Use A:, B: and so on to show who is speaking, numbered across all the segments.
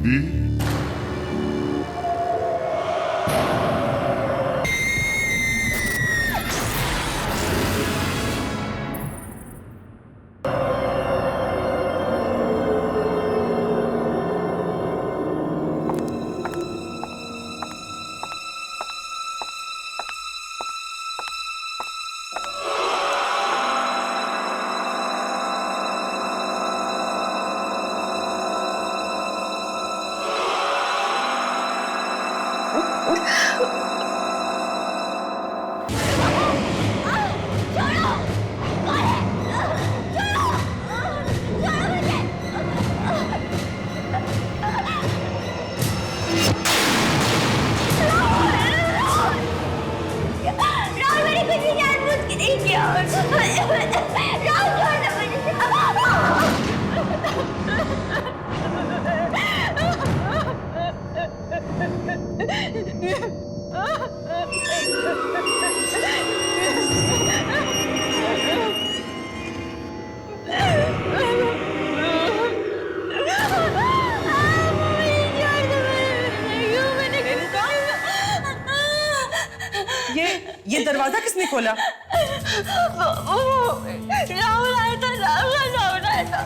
A: दीदी।
B: ये दरवाजा किसने खोला?
C: राहुल आया था। राहुल आया था।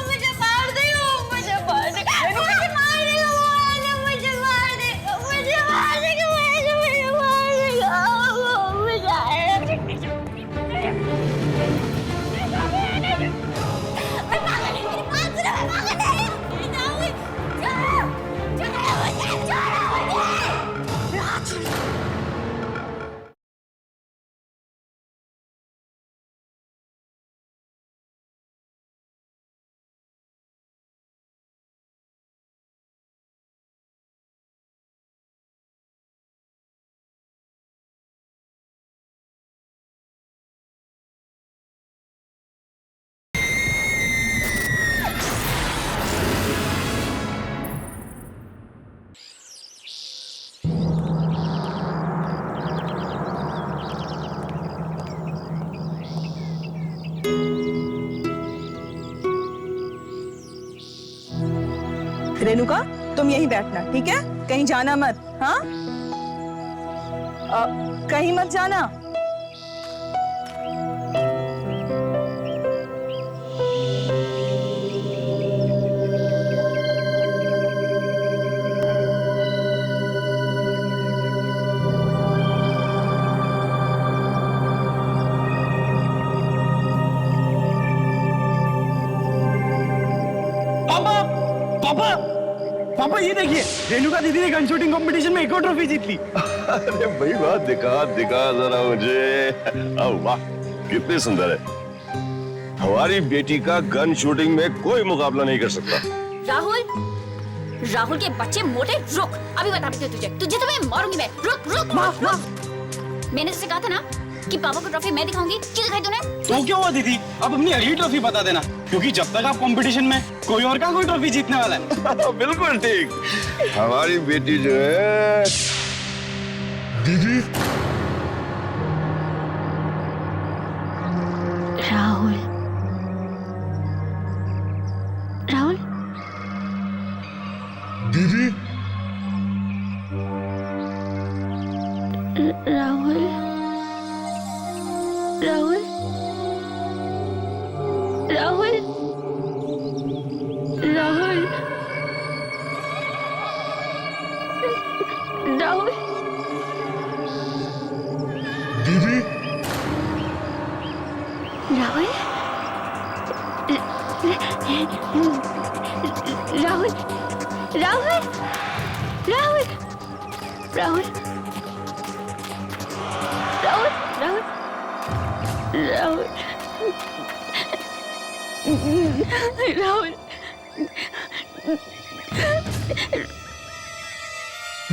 C: मुझे मार दे, मुझे मार दे, मुझे मार दे, मुझे मार दे, मुझे मार दे, मुझे
B: रेणुका, तुम यहीं बैठना, ठीक है? कहीं जाना मत, हाँ? कहीं मत जाना।
D: पापा ये देखिए, रेणुका दीदी ने गन शूटिंग कंपटीशन में एक और ट्रॉफी जीत ली।
A: अरे भाई वाह, दिखा जरा मुझे। वाह, कितनी सुंदर है। हमारी बेटी का गन शूटिंग में कोई मुकाबला नहीं कर सकता।
C: राहुल के बच्चे मोटे, रुक, अभी बताती हूँ तुझे तो मैं मारूंगी मैं। रुक। मैंने तुझसे कहा था ना कि पापा को ट्रॉफी मैं दिखाऊंगी। क्यों दिखाई तूने?
D: तो क्या हुआ दीदी, अब अपनी अगली ट्रॉफी बता देना, क्योंकि जब तक आप कंपटीशन में कोई और का कोई ट्रॉफी जीतने वाला है।
A: बिल्कुल ठीक। हमारी बेटी जो है दीदी।
C: राहुल
A: दीदी।
C: राहुल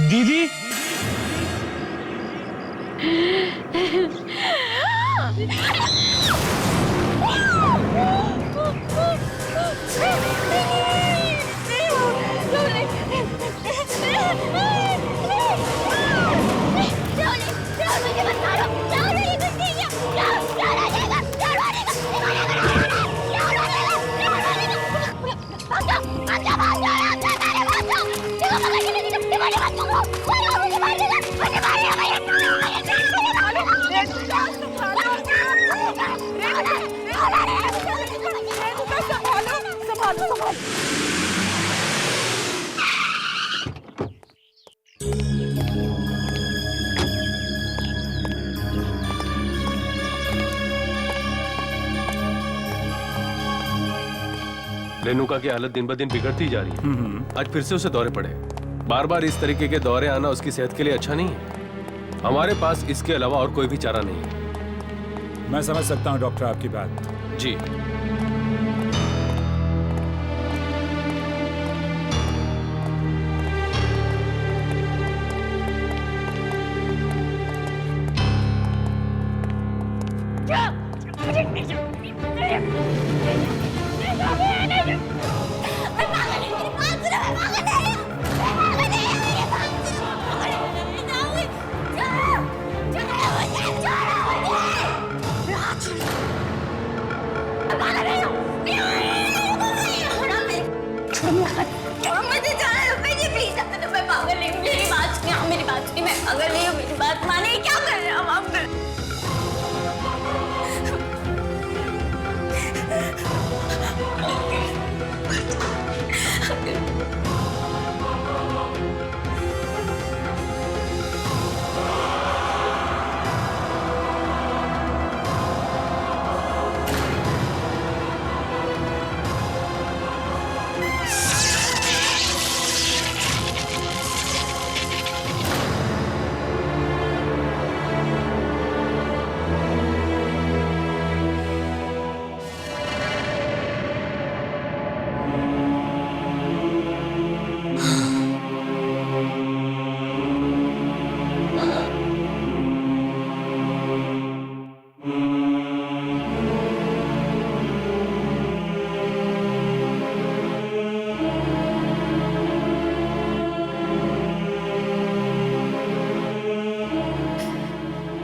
A: दीदी।
D: दीदी
E: रेणुका की हालत दिन ब दिन बिगड़ती जा रही है। आज फिर से उसे दौरे पड़े। बार बार इस तरीके के दौरे आना उसकी सेहत के लिए अच्छा नहीं है। हमारे पास इसके अलावा और कोई भी चारा नहीं है।
F: मैं समझ सकता हूँ डॉक्टर आपकी बात।
E: जी।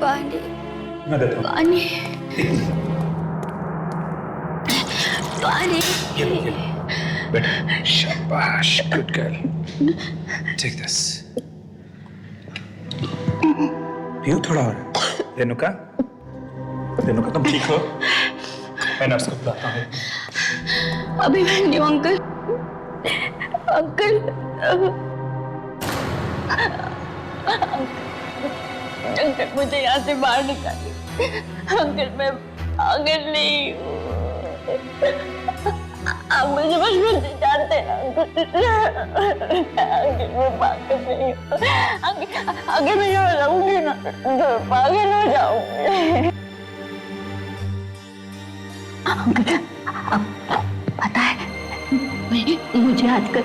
C: पानी
F: मैं देता हूँ।
C: पानी पानी
F: बेटा शाबाश, गुड गर्ल। Take this. पियो थोड़ा और। रेणुका, रेणुका तुम ठीक हो? मैं नर्स को बुलाता हूँ।
C: अभी मैं नहीं हूँ अंकल। अंकल अंकल मुझे यहाँ से बाहर निकालिए। अंकल मैं पागल नहीं हूँ। आप मुझे बचपन से जानते हैं अंकल। अंकल मैं पागल नहीं हूँ। अंकल मैं यहाँ रहूंगी ना तो पागल हो जाऊंगी। अंकल पता है मुझे आजकल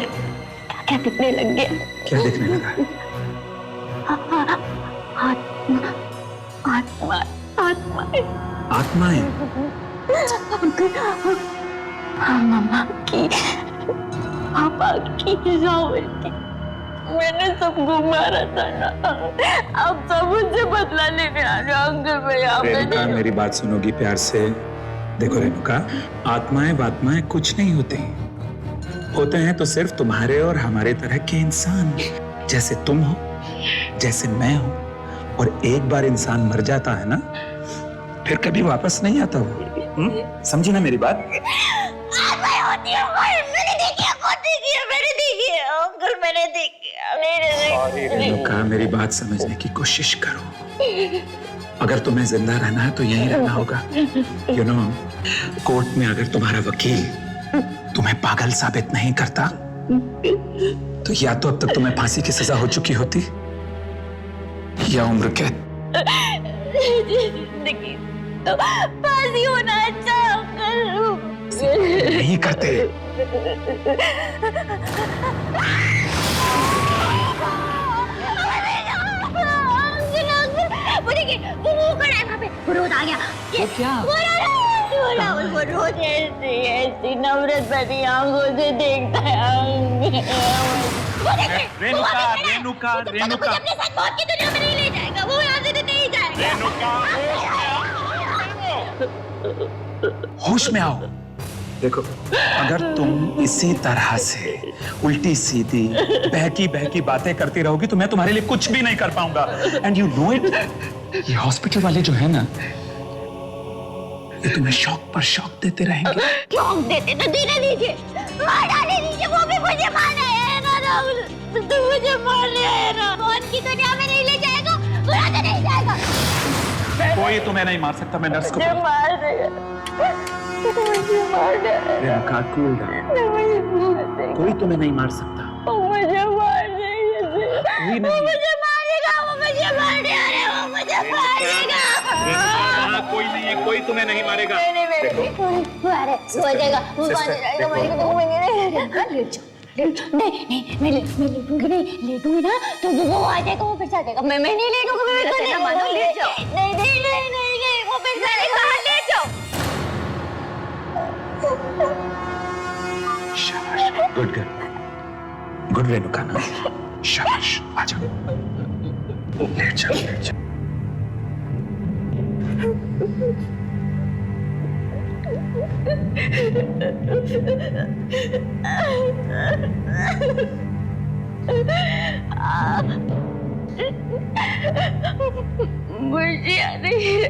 C: क्या दिखने लग गया?
F: क्या दिखने लगा?
C: आत्मा आत्मा
F: आत्माएं?
C: मम्मा की, पापा की, राहुल की। मैंने सबको मारा था ना। अब सब मुझसे बदला लेने आ रहे हो अंकल। मैं यहाँ पे
F: रेणुका
C: नहीं
F: मेरी बात सुनोगी प्यार से? देखो रेणुका, आत्माएं बात्माएं कुछ नहीं होती। होते हैं तो सिर्फ तुम्हारे और हमारे तरह के इंसान, जैसे तुम हो, जैसे मैं हूं। और एक बार इंसान मर जाता है ना, फिर कभी वापस नहीं आता वो। समझी ना मेरी बात? रेणुका मेरी बात समझने की कोशिश करो। अगर तुम्हें जिंदा रहना है तो यहीं रहना होगा। यू नो, कोर्ट में अगर तुम्हारा वकील तुम्हें पागल साबित नहीं करता तो या तो अब तक तुम्हें फांसी की सजा हो चुकी होती या उम्र कैद।
C: जिंदगी तो फांसी होना अच्छा अंकल।
F: नहीं करते।
C: वो खड़ा है वहाँ पे, वो रोज आ गया। वो क्या? वो रोज ऐसी नफरत भरी आंखों से देखता है।
F: रेणुका, रेणुका, रेणुका,
C: अपने साथ मौत की दुनिया में नहीं ले जाएगा। वो यहाँ से नहीं जाएगा।
F: होश में आओ। देखो, अगर तुम इसी तरह से उल्टी सीधी बहकी बहकी बातें करती रहोगी तो मैं तुम्हारे लिए कुछ भी नहीं कर पाऊंगा। And you know it. ये हॉस्पिटल वाले जो है ना, ये तुम्हें शौक पर शौक देते रहेंगे।
C: शौक देते तो देने दीजिए। मार डाले नीचे, वो भी मुझे मारने आया है ना राहुल, तू मुझे मारने आया ना। कौन की दुनिया में नहीं ले जाएगा, बुरा तो नहीं जाएगा।
F: कोई तुम्हें नहीं मार सकता, मैं नर्स को
C: मुझे मार देगा, मुझे मार देगा,
F: रेणुका कूल डाउन, कोई तुम्हें नहीं मार सकता,
C: मुझे मार देगा,
F: कोई नहीं,
C: मुझे मारेगा, वो मुझे मारने आ रहा है, वो मुझे मारेगा।
F: कोई नहीं है, कोई तुम्हें नहीं मारेगा।
C: मारे सो जाएगा, वो मारेगा, मारेगा तो मैं नहीं मैं लेटूंगी नहीं, लेटूंगी ना तो वो आ जाएगा, वो फिर से आ जाएगा। मैं नहीं लेटूंगी, मैं तो नहीं मानो, लेट जाओ। नहीं वो फिर से कहां ले जाओ।
F: शाबाश, गुड गर्ल, गुड रेणुका ना, शाबाश, आ जाओ, लेट जाओ, लेट जाओ।
C: मुझे याद नहीं है।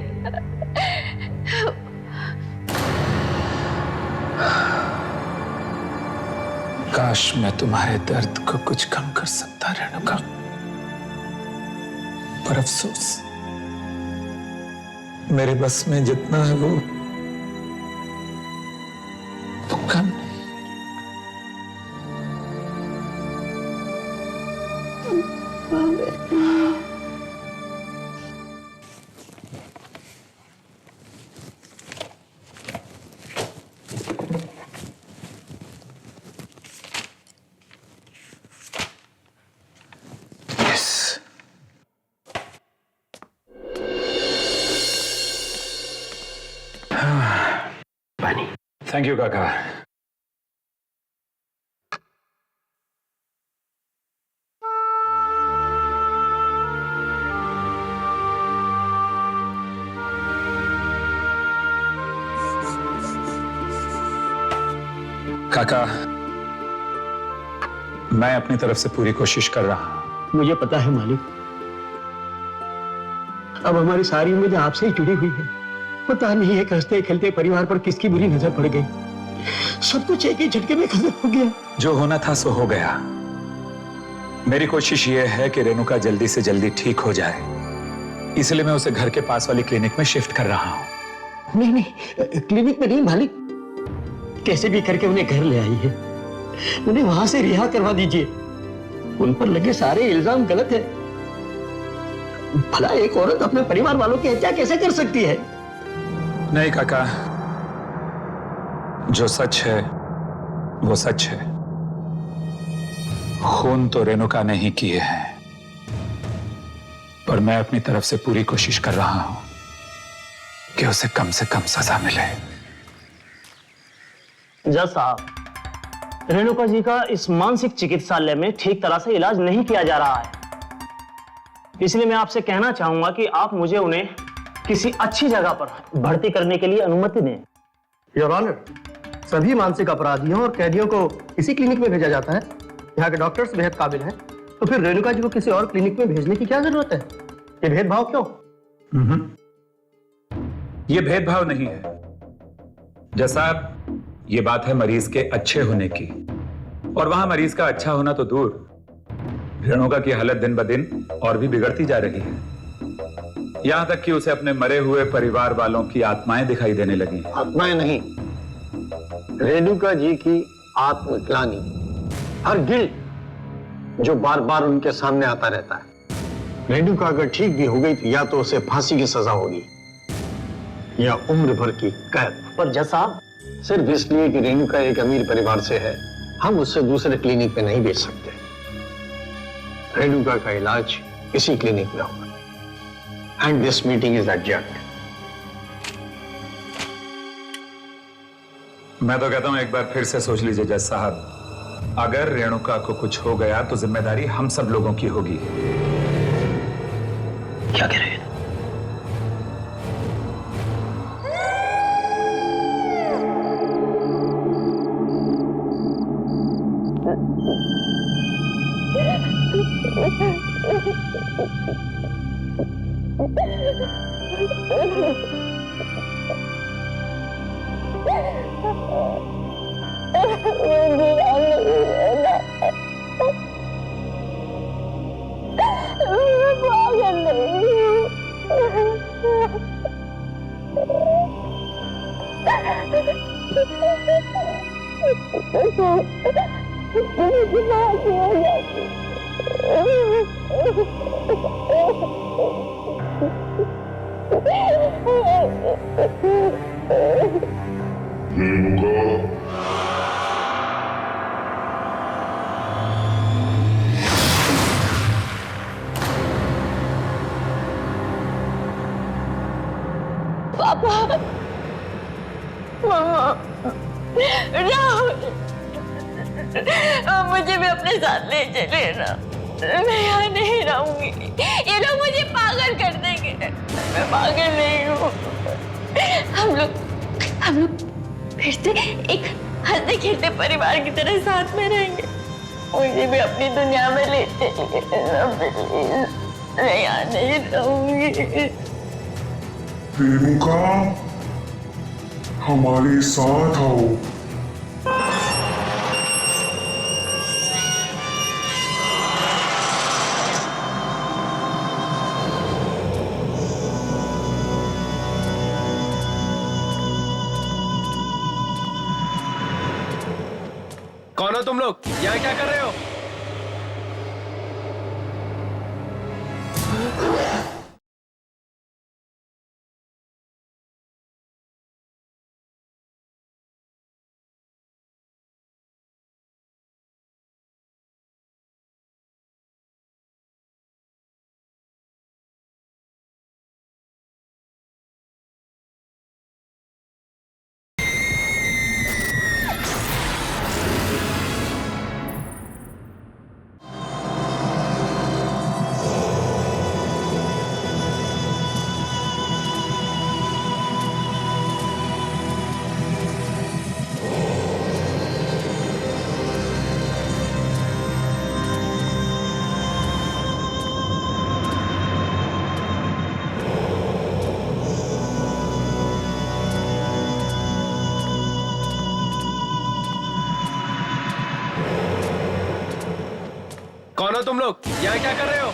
F: काश मैं तुम्हारे दर्द को कुछ कम कर सकता रेणुका, पर अफसोस मेरे बस में जितना है वो कम नहीं। थैंक यू काका। काका, मैं अपनी तरफ से पूरी कोशिश कर रहा हूं।
G: मुझे पता है मालिक, अब हमारी सारी उम्मीदें आपसे ही जुड़ी हुई है। पता नहीं है हंसते खेलते परिवार पर किसकी बुरी नजर पड़ गई, सब कुछ एक ही झटके में खत्म हो गया।
F: जो होना था सो हो गया। मेरी कोशिश यह है कि रेणुका जल्दी से जल्दी ठीक हो जाए, इसलिए मैं उसे घर के पास वाली क्लिनिक में शिफ्ट कर रहा हूं।
G: नहीं, क्लिनिक में नहीं मालिक, कैसे भी करके उन्हें घर ले आई है, उन्हें वहां से रिहा करवा दीजिए। उन पर लगे सारे इल्जाम गलत है। भला एक औरत अपने परिवार वालों की हत्या कैसे कर सकती है?
F: नहीं काका, जो सच है वो सच है। खून तो रेणुका ने ही किए हैं, पर मैं अपनी तरफ से पूरी कोशिश कर रहा हूं कि उसे कम से कम सजा मिले।
G: जज साहब, रेणुका जी का इस मानसिक चिकित्सालय में ठीक तरह से इलाज नहीं किया जा रहा है, इसलिए मैं आपसे कहना चाहूंगा कि आप मुझे उन्हें किसी अच्छी जगह पर भर्ती करने के लिए अनुमति दें। योर ऑनर, सभी मानसिक अपराधियों और कैदियों को इसी क्लिनिक में भेजा जाता है। यहाँ के डॉक्टर्स बेहद काबिल हैं, तो फिर रेणुका जी को किसी और क्लिनिक में भेजने की क्या जरूरत है? ये भेदभाव क्यों?
F: ये भेदभाव नहीं है जैसा, ये बात है मरीज के अच्छे होने की, और वहां मरीज का अच्छा होना तो दूर, रेणुका की हालत दिन ब दिन और भी बिगड़ती जा रही है, यहां तक कि उसे अपने मरे हुए परिवार वालों की आत्माएं दिखाई देने लगी।
G: आत्माएं नहीं, रेणुका जी की आत्मग्लानि, हर गिल्ट जो बार बार उनके सामने आता रहता है। रेणुका अगर ठीक भी हो गई तो या तो उसे फांसी की सजा होगी या उम्र भर की कैद। पर जज साहब, सिर्फ इसलिए कि रेणुका एक अमीर परिवार से है, हम उससे दूसरे क्लिनिक में नहीं भेज सकते। रेणुका का इलाज इसी क्लिनिक में होगा। And this meeting is adjourned.
F: मैं तो कहता हूं एक बार फिर से सोच लीजिए जज साहब, अगर रेणुका को कुछ हो गया तो जिम्मेदारी हम सब लोगों की होगी।
G: क्या कह रहे हैं?
C: पापा, मम्मा, राहुल, मुझे भी अपने साथ ले चले ना। मैं यहाँ नहीं रहूंगी, ये लोग मुझे पागल कर देंगे। मैं पागल नहीं हूँ। हम लोग फिर से एक हंसते खेलते परिवार की तरह साथ में रहेंगे। मुझे भी अपनी दुनिया में ले चलिए। मैं यहाँ नहीं रहूंगी।
H: रेणुका, हमारे साथ आओ।
E: कौन हो तुम लोग? यहाँ क्या कर रहे हो? कौन हो तुम लोग? यहाँ क्या कर रहे हो?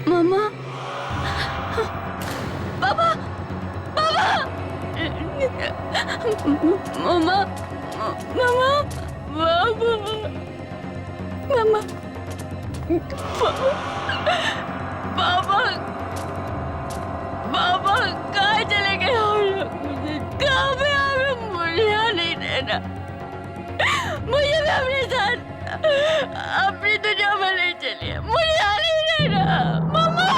C: मामा, मामा, बाबा, मामा, बाबा, बाबा कहाँ चले गए हम लोग? मुझे कहाँ पे हमें मुझे यहाँ नहीं रहना। मुझे भी अपने साथ अपनी दुनिया में ले चलिए। मुझे यहाँ नहीं रहना, मामा।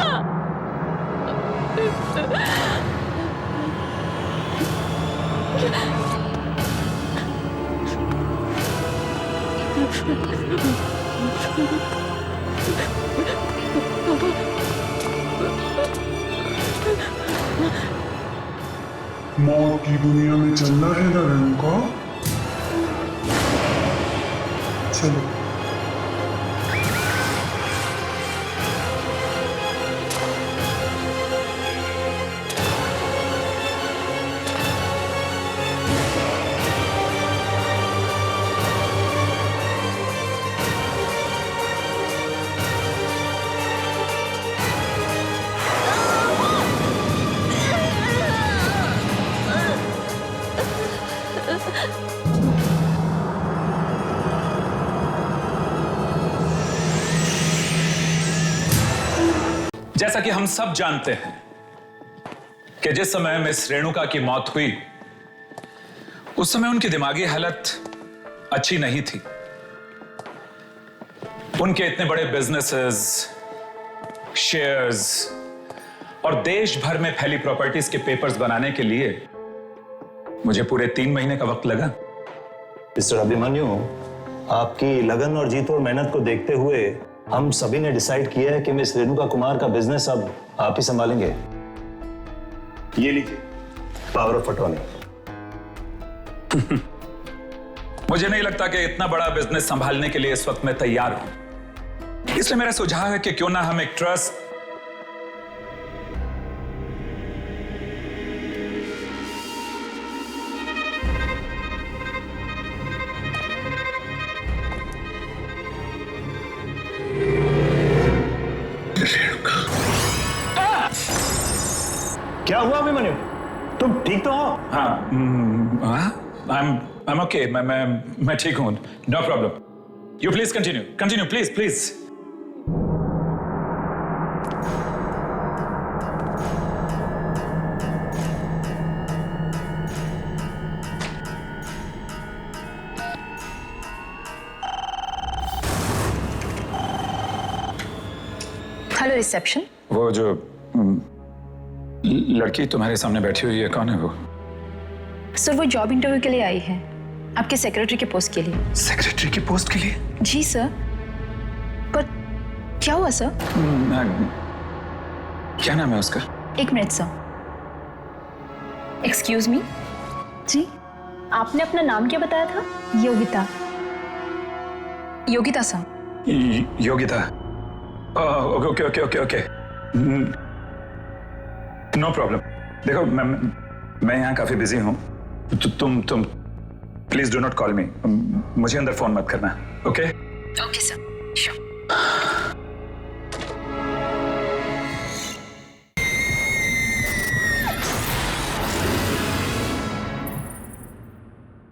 H: मौत की दुनिया में चलना है ना रेणुका? चलो।
F: जैसा कि हम सब जानते हैं कि जिस समय मिस रेणुका की मौत हुई उस समय उनकी दिमागी हालत अच्छी नहीं थी। उनके इतने बड़े बिजनेसेस, शेयर्स और देश भर में फैली प्रॉपर्टीज के पेपर्स बनाने के लिए मुझे पूरे 3 महीने का वक्त लगा।
I: मिस्टर अभिमन्यु, आपकी लगन और जीत और मेहनत को देखते हुए हम सभी ने डिसाइड किया है कि मिस रेणुका कुमार का बिजनेस अब आप ही संभालेंगे। ये लीजिए पावर ऑफ अटॉर्नी।
F: मुझे नहीं लगता कि इतना बड़ा बिजनेस संभालने के लिए इस वक्त मैं तैयार हूं, इसलिए मेरा सुझाव है कि क्यों ना हम एक ट्रस्ट
I: क्या हुआ अभिमन्यु, तुम ठीक तो हो?
F: आई एम ओके, मैं ठीक हूं, no problem. You please continue please please.
J: Hello reception.
F: वो जो लड़की तुम्हारे सामने बैठी हुई है, कौन है वो?
J: सर वो जॉब इंटरव्यू के लिए आई है, आपके सेक्रेटरी के पोस्ट के लिए।
F: सेक्रेटरी की पोस्ट के लिए?
J: जी सर। पर क्या हुआ सर?
F: क्या नाम है उसका?
J: एक मिनट सर। Excuse me. जी आपने अपना नाम क्या बताया था? Yogita. Yogita sir.
F: Yogita. Okay okay okay okay, no problem. देखो मैं यहाँ काफी बिजी हूँ, तुम please do not call me, मुझे अंदर फोन मत करना। Okay
J: okay sir, sure.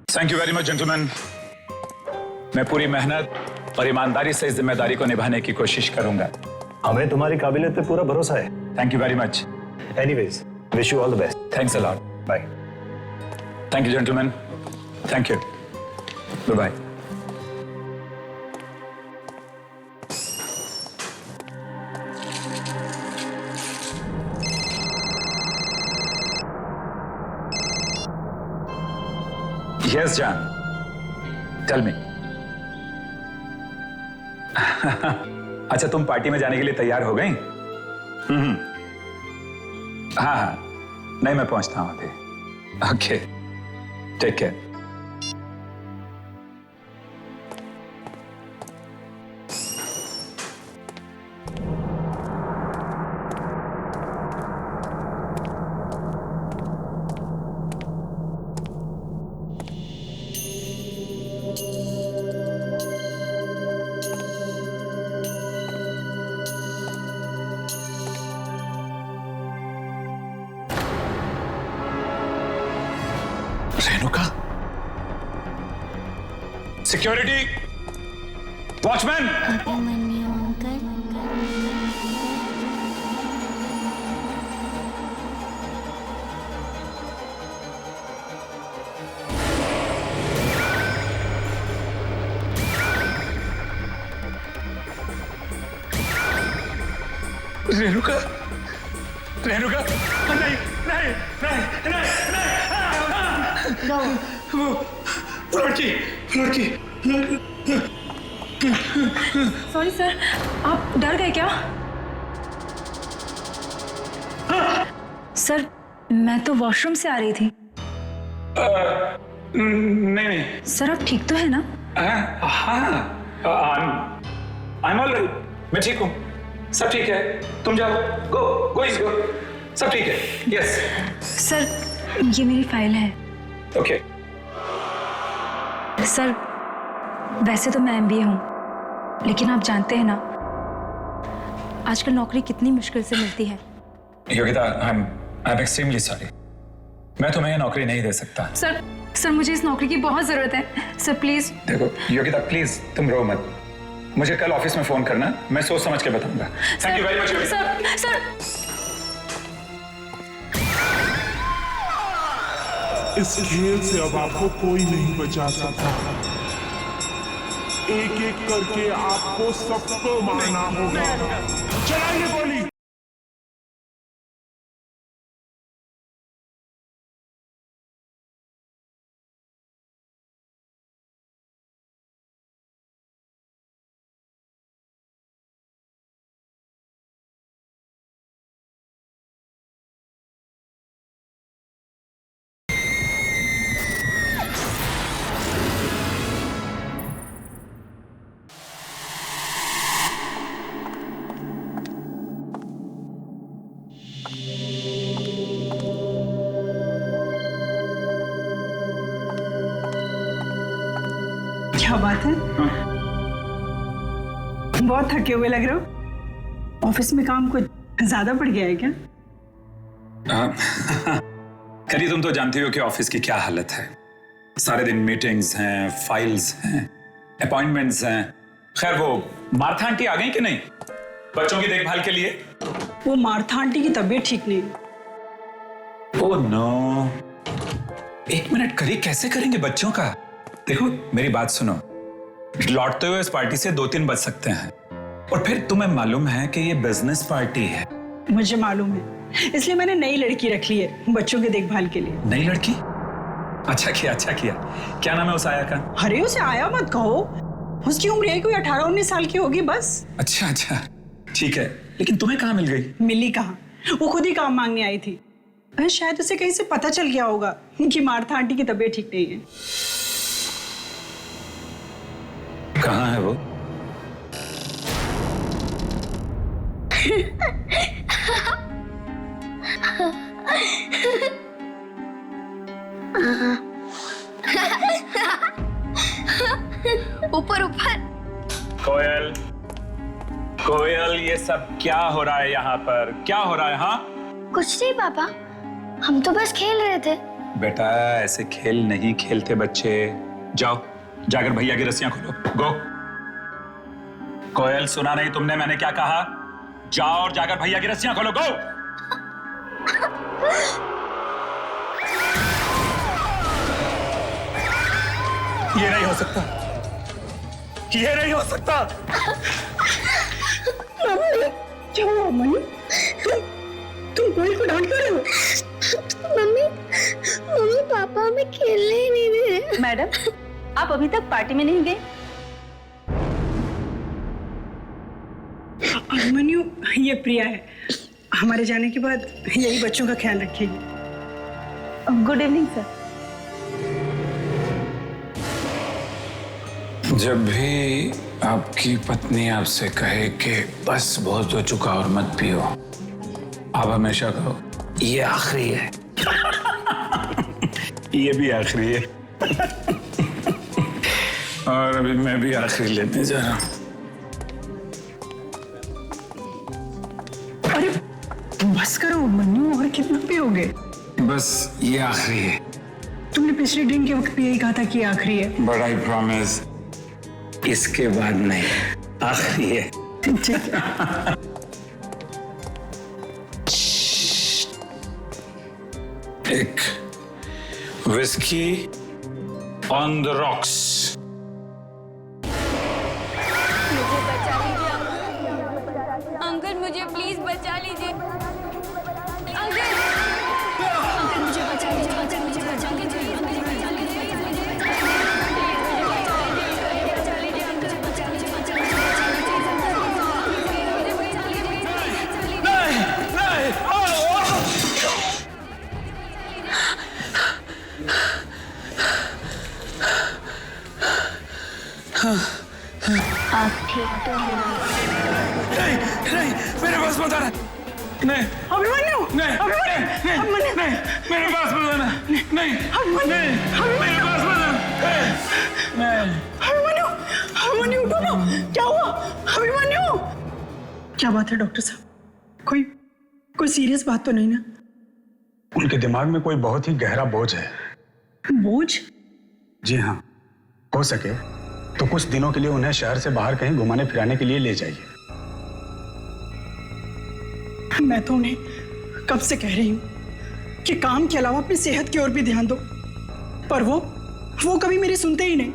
F: Thank you very much gentleman. मैं पूरी मेहनत और ईमानदारी से इस जिम्मेदारी को निभाने की कोशिश करूंगा।
I: हमें तुम्हारी काबिलियत पे पूरा भरोसा है।
F: Thank you very much.
I: Anyways, wish you all the best.
F: Thanks a lot.
I: Bye.
F: Thank you gentleman, thank you, bye bye. Yes जान, टेल मी। अच्छा, तुम पार्टी में जाने के लिए तैयार हो गई? हाँ, नहीं मैं पहुंचता हूं अभी। Okay, take care. Renuka, security, watchman. Renuka, Renuka, नहीं नहीं नहीं नहीं नहीं, वो लड़की लड़की।
J: सॉरी सर, आप डर गए क्या? सर मैं तो वॉशरूम से आ रही थी।
F: नहीं नहीं
J: सर आप ठीक तो है ना?
F: हाँ, आई एम ऑल राइट, मैं ठीक हूँ, सब ठीक है। तुम जाओ, गो इज गो, सब ठीक है। यस
J: सर ये मेरी फाइल है।
F: ओके।
J: सर वैसे तो मैं MBA हूँ, लेकिन आप जानते हैं ना आजकल नौकरी कितनी मुश्किल से मिलती है।
F: Yogita, I am extremely sorry, मैं तुम्हें ये नौकरी नहीं दे सकता।
J: सर मुझे इस नौकरी की बहुत जरूरत है। Sir please.
F: देखो योगिता, प्लीज तुम रो मत, मुझे कल ऑफिस में फोन करना, मैं सोच समझ के बताऊंगा। Thank you very much.
J: Sir
H: इस खेल से अब आपको कोई नहीं बचा सकता। एक एक करके आपको सबको मारना होगा। चलाइए गोली।
B: क्या बात है? बहुत थके हुए लग रहे हो। ऑफिस में काम कुछ ज्यादा पड़ गया है क्या?
F: करी, तुम तो जानती हो कि ऑफिस की क्या हालत है। सारे दिन मीटिंग्स हैं, फाइल्स हैं, अपॉइंटमेंट्स हैं। खैर, वो मार्था आंटी आ गई कि नहीं बच्चों की देखभाल के लिए?
B: वो मार्था आंटी की तबीयत ठीक नहीं।
F: ओह नो, एक मिनट करी, कैसे करेंगे बच्चों का? देखो मेरी बात सुनो, लौटते हुए इस पार्टी से 2-3 बज सकते हैं, और फिर तुम्हें मालूम है कि ये बिजनेस पार्टी है।
B: मुझे मालूम है, इसलिए मैंने नई लड़की रख ली है बच्चों के देखभाल के लिए।
F: नई लड़की? अच्छा किया, अच्छा किया। क्या नाम है उस आया का?
B: अरे उसे आया मत कहो, उसकी उम्र है कोई 18-19 साल की होगी बस।
F: अच्छा अच्छा, ठीक है, लेकिन तुम्हें कहाँ मिल गई?
B: मिली कहाँ, वो खुद ही काम मांगने आई थी। शायद उसे कहीं से पता चल गया होगा कि मार्था आंटी की तबीयत ठीक नहीं है।
F: कहाँ है वो?
C: ऊपर ऊपर।
F: कोयल, कोयल, ये सब क्या हो रहा है यहाँ पर? क्या हो रहा है? हाँ
C: कुछ नहीं पापा, हम तो बस खेल रहे थे।
F: बेटा, ऐसे खेल नहीं खेलते बच्चे। जाओ, जाकर भैया की रस्सियां खोलो। गो। कोयल, सुना नहीं तुमने मैंने क्या कहा? जाओ और जाकर भैया की रस्सियां खोलो। गो। ये नहीं हो सकता, ये नहीं हो सकता।
B: क्या हुआ मम्मी? तुम कोयल को डांट रहे हो?
C: मम्मी पापा हमें खेलने ही नहीं दे रहे।
B: मैडम, आप अभी तक पार्टी में नहीं गए? अभिमन्यु, ये प्रिया है, हमारे जाने के बाद यही बच्चों का ख्याल रखेगी। Good evening sir.
F: जब भी आपकी पत्नी आपसे कहे कि बस बहुत हो चुका और मत पियो, आप हमेशा कहो ये आखिरी है। ये भी आखिरी है। और अभी मैं भी आखिरी लेने जा रहा हूं।
B: अरे बस करो मन्नू, और कितना पियोगे?
F: बस ये आखिरी है।
B: तुमने पिछले ड्रिंक के वक्त भी यही कहा था कि आखिरी है।
F: बट आई प्रॉमिस, इसके बाद नहीं, आखिरी है।
B: ठीक है।
F: एक विस्की ऑन द रॉक्स।
C: मुझे बचा लीजिए अंकल, मुझे प्लीज बचा लीजिए अंकल। अंकल मुझे बचा लीजिए, अंकल मुझे बचा लीजिए, मुझे बचा लीजिए। आप ठीक तो हैं?
F: नहीं नहीं, मेरे पास मत आना। नहीं
B: अभिमन्यु,
F: नहीं नहीं नहीं, मेरे पास मत आना। नहीं नहीं, मेरे पास मत आना। नहीं
B: अभिमन्यु, अभिमन्यु उठो ना, क्या हुआ? अभिमन्यु, क्या बात है डॉक्टर साहब? कोई सीरियस बात तो नहीं ना?
K: उनके दिमाग में कोई बहुत ही गहरा बोझ है।
B: बोझ?
K: जी हाँ, हो सके तो कुछ दिनों के लिए उन्हें शहर से बाहर कहीं घुमाने फिराने के लिए ले जाइए।
B: मैं तो उन्हें कब से कह रही हूँ कि काम के अलावा अपनी सेहत की ओर भी ध्यान दो, पर वो कभी मेरी सुनते ही नहीं।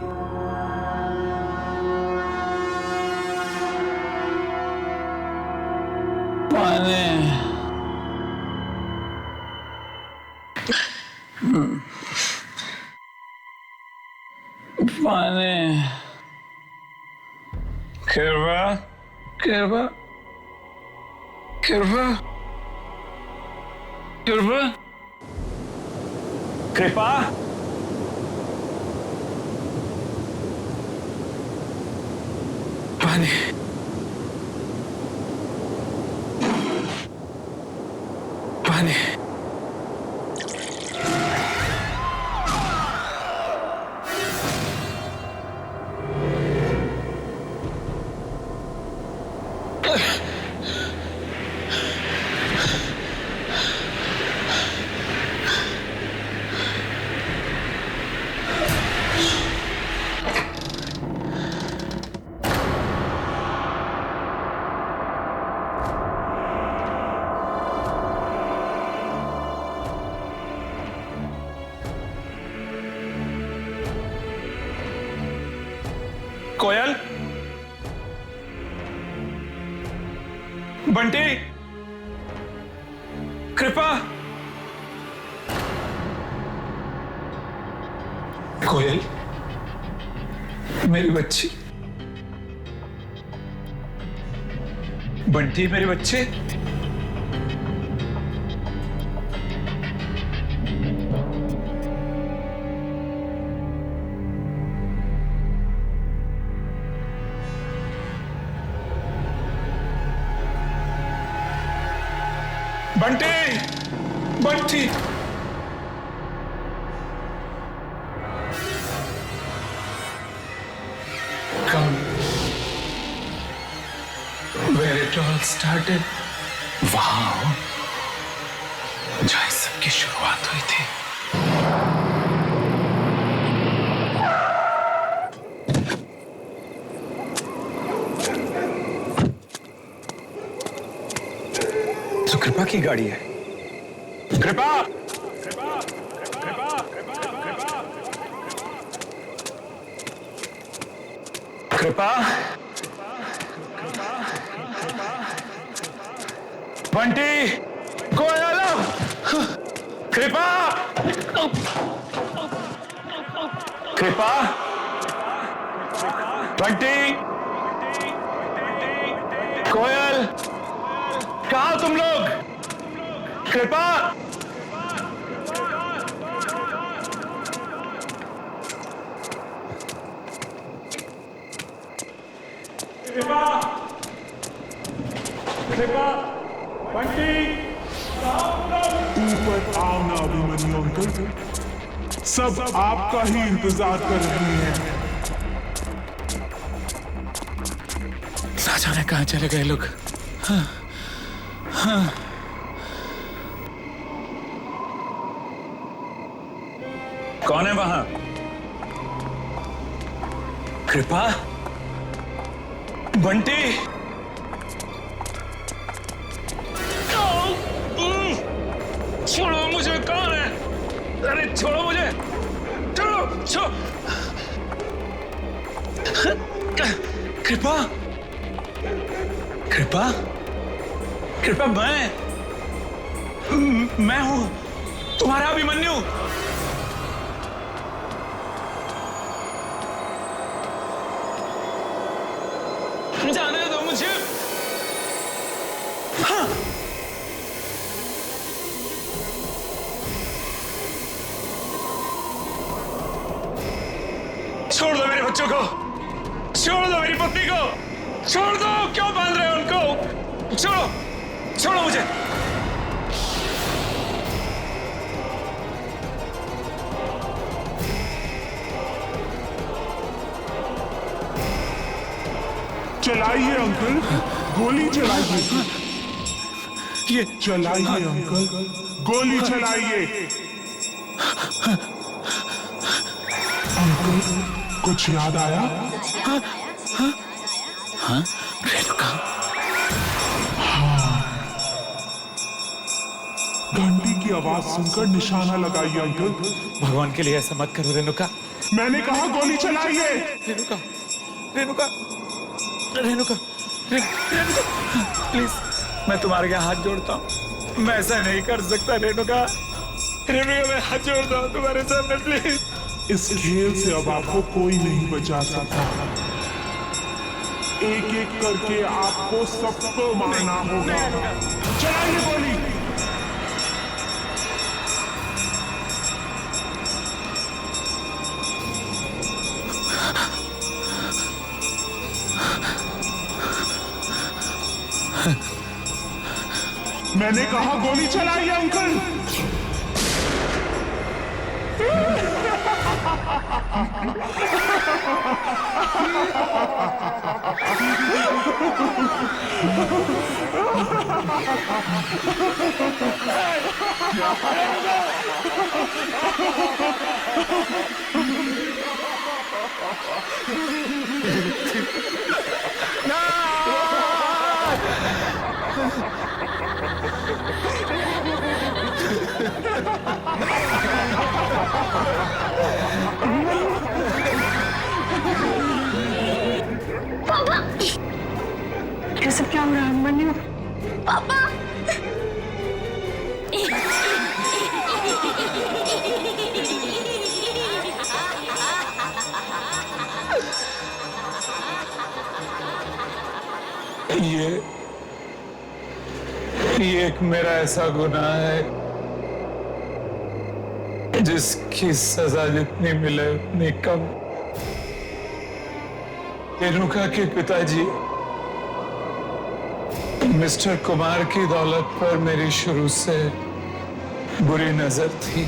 F: पानी, कृपा कृपा कृपा कृपा कृपा। पानी, पानी। बंटी, कृपा, कोयल, मेरी बच्ची, बंटी मेरे बच्चे, Bunty, Bunty, come where it all started, वहां जहाँ इस सब की शुरुआत हुई थी। तो कृपा की गाड़ी है। कृपा, कृपा, बंटी, कोयल, कृपा, कृपा, बंटी, कोयल, कहाँ तुम लोग? कृपा, कृपा, कृपा, बंटी,
H: ऊपर आओ ना अभिमन्यु अंकल, सब आपका ही इंतजार कर रहे हैं।
F: ना जाने कहाँ चले गए लोग। हाँ, हाँ। कौन है वहां? कृपा, बंटी, छोड़ो मुझे, कौन है? अरे छोड़ो मुझे, छोड़ो, छोड़ो। कृपा, कृपा, कृपा, मैं हूं तुम्हारा अभिमन्यु। जाने दो मुझे। हाँ। छोड़ दो मेरे बच्चों को, छोड़ दो मेरी पत्नी को, छोड़ दो, क्यों बांध रहे हो उनको? छोड़ो, छोड़ो मुझे।
H: चलाइए अंकल, गोली चलाइए।
F: ये
H: चलाइए अंकल, गोली चलाइए। अंकल, कुछ याद आया?
F: हाँ, रेणुका।
H: हाँ, घंटी की आवाज सुनकर निशाना लगाइए अंकल।
F: भगवान के लिए ऐसा मत करो रेणुका।
H: मैंने कहा गोली चलाइए।
F: रेणुका, रेणुका, रेणुका, रेणुका, प्लीज, मैं तुम्हारे हाथ जोड़ता हूँ, मैं ऐसा नहीं कर सकता रेणुका। रेणुका, मैं हाथ जोड़ता हूँ तुम्हारे सामने, प्लीज।
H: इस खेल से अब आपको कोई नहीं बचा सकता। एक एक करके आपको सबको मारना होगा। चलाइए गोली। मैंने कहा गोली चलाइए अंकल।
B: ये सब क्या हो रहा है अभिमन्यु?
C: पापा।
F: ये एक मेरा ऐसा गुनाह है जिसकी सजा जितनी मिले उतनी कम। रेणुका के पिताजी मिस्टर कुमार की दौलत पर मेरी शुरू से बुरी नजर थी।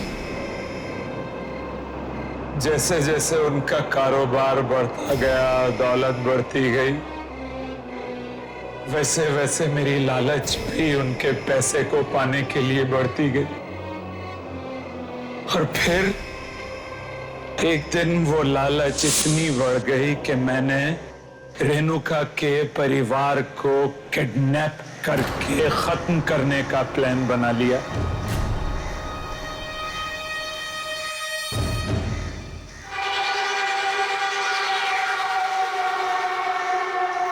F: जैसे जैसे उनका कारोबार बढ़ता गया, दौलत बढ़ती गई, वैसे वैसे मेरी लालच भी उनके पैसे को पाने के लिए बढ़ती गई। और फिर एक दिन वो लालच इतनी बढ़ गई कि मैंने रेणुका के परिवार को किडनैप करके खत्म करने का प्लान बना लिया।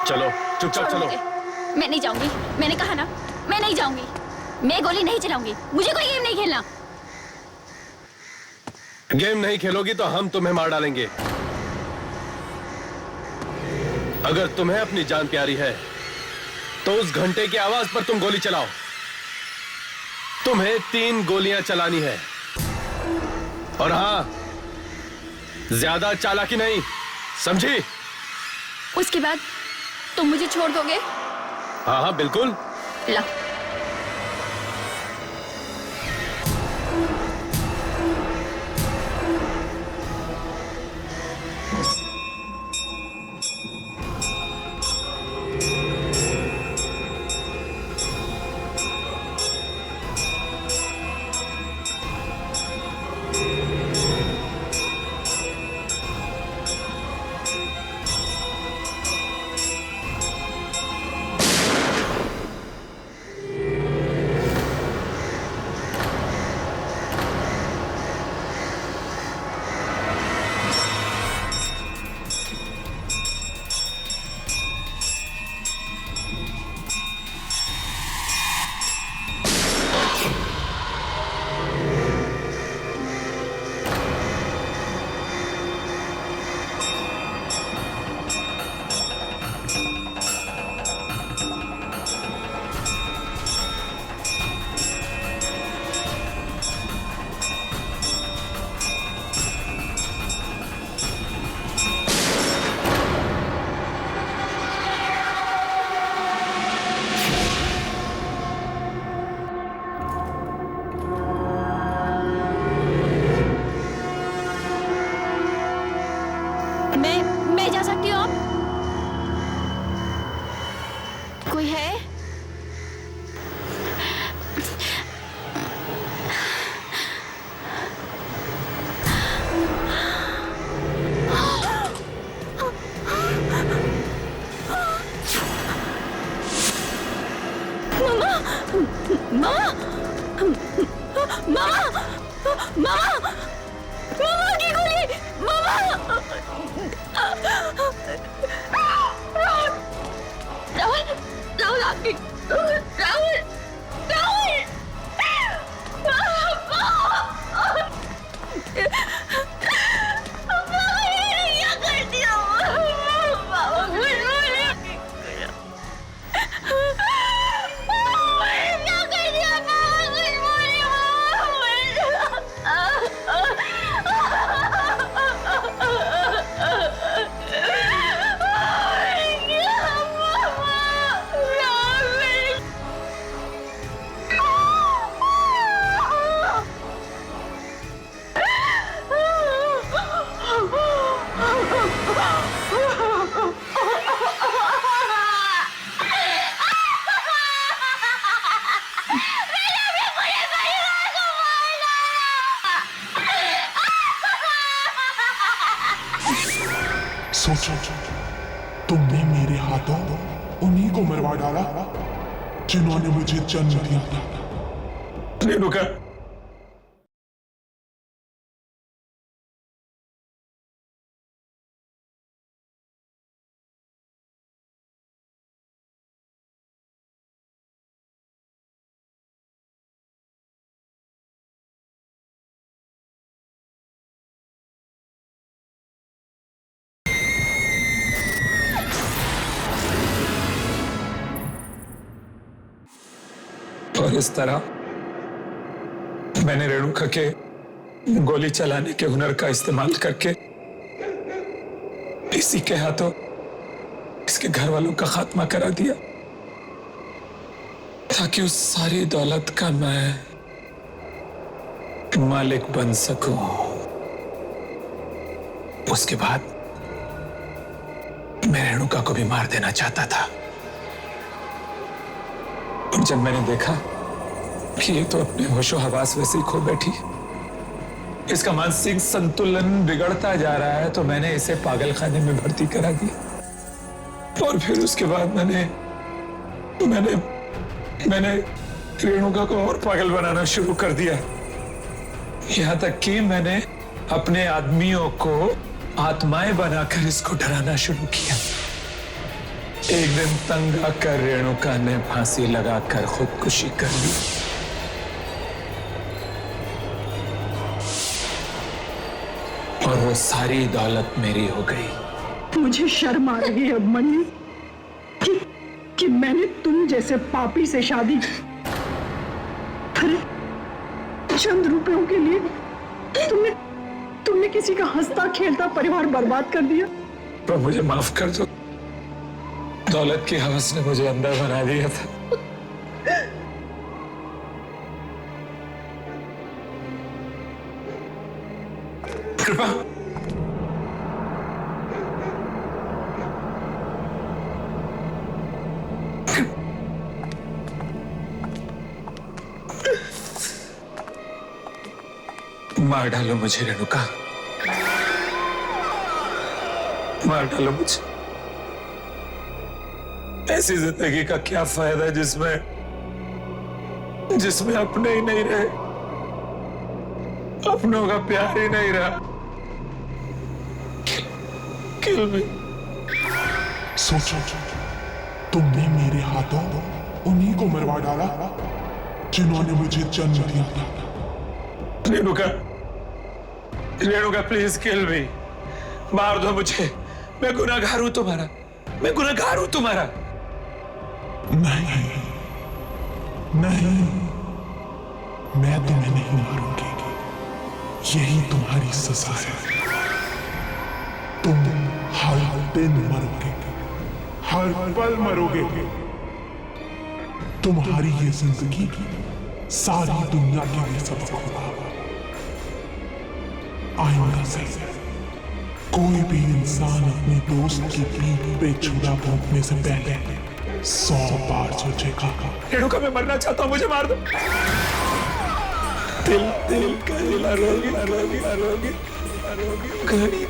E: चलो चुपचाप चलो।
C: मैं नहीं जाऊंगी, मैंने कहा ना, मैं नहीं जाऊंगी। मैं गोली नहीं चलाऊंगी, मुझे कोई गेम नहीं खेलना।
E: गेम नहीं खेलोगी तो हम तुम्हें मार डालेंगे। अगर तुम्हें अपनी जान प्यारी है तो उस घंटे की आवाज पर तुम गोली चलाओ। तुम्हें 3 गोलियां चलानी है। और हाँ, ज्यादा चालाकी नहीं, समझी?
C: उसके बाद तुम मुझे छोड़ दोगे?
E: हाँ हाँ बिल्कुल।
C: ला। मैं जा सकती हूँ अब? कोई है? मामा! मामा! मामा! मामा की गोली! मामा! राहुल! राहुल आपकी! राहुल! राहुल! क्या कर दिया? मामा कुछ बोले! क्या कर दिया? मामा कुछ बोले!
H: सोचो, तुमने मेरे हाथों उन्हीं को मरवा डाला जिन्होंने मुझे जन्म दिया था।
F: रेणुका, और इस तरह मैंने रेणुका के गोली चलाने के हुनर का इस्तेमाल करके इसी के हाथों इसके घर वालों का खात्मा करा दिया, ताकि उस सारी दौलत का मैं मालिक बन सकूं। उसके बाद मैं रेणुका को भी मार देना चाहता था, और जब मैंने देखा कि ये तो अपने होशो हवास वैसे ही खो बैठी, इसका मानसिक संतुलन बिगड़ता जा रहा है, तो मैंने इसे पागल खाने में भर्ती करा दिया। और फिर उसके बाद मैंने रेणुका को और पागल बनाना शुरू कर दिया, यहां तक कि मैंने अपने आदमियों को आत्माएं बनाकर इसको डराना शुरू किया। एक दिन तंग आकर रेणुका ने फांसी लगाकर खुदकुशी कर ली। और वो सारी दौलत मेरी हो गई।
B: मुझे शर्म आ रही है अभिमन्यु कि मैंने तुम जैसे पापी से शादी की। अरे चंद रुपयों के लिए तुमने किसी का हंसता खेलता परिवार बर्बाद कर दिया।
F: तो मुझे माफ कर दो, दौलत की हवस ने मुझे अंधा बना दिया था। कृपा मार डालो मुझे रेणुका, मार डालो मुझे। ऐसी जिंदगी का क्या फायदा जिसमें अपने ही नहीं रहे, अपनों का प्यार ही नहीं रहा। किल मी।
H: सोचो, तुमने मेरे हाथों उन्हीं को मरवा डाला जिन्होंने मुझे जन्म दिया था।
F: रेणुका प्लीज किल मी, मार दो मुझे। मैं गुनहगार हूं तुम्हारा, मैं गुनहगार हूं तुम्हारा।
H: नहीं, मैं तुम्हें नहीं मारूंगी, यही तुम्हारी सजा है। तुम हर दिन मरोगे, हर पल मरोगे। तुम्हारी ये जिंदगी सारी दुनिया के लिए सबक होगा। आइंदा से कोई भी इंसान अपने दोस्त की पीठ पे छुरा भोंकने से पहले 100 बार सोचेगा।
F: रेणुका मैं मरना चाहता हूं, मुझे मार दो। दिल का रोगी घड़ी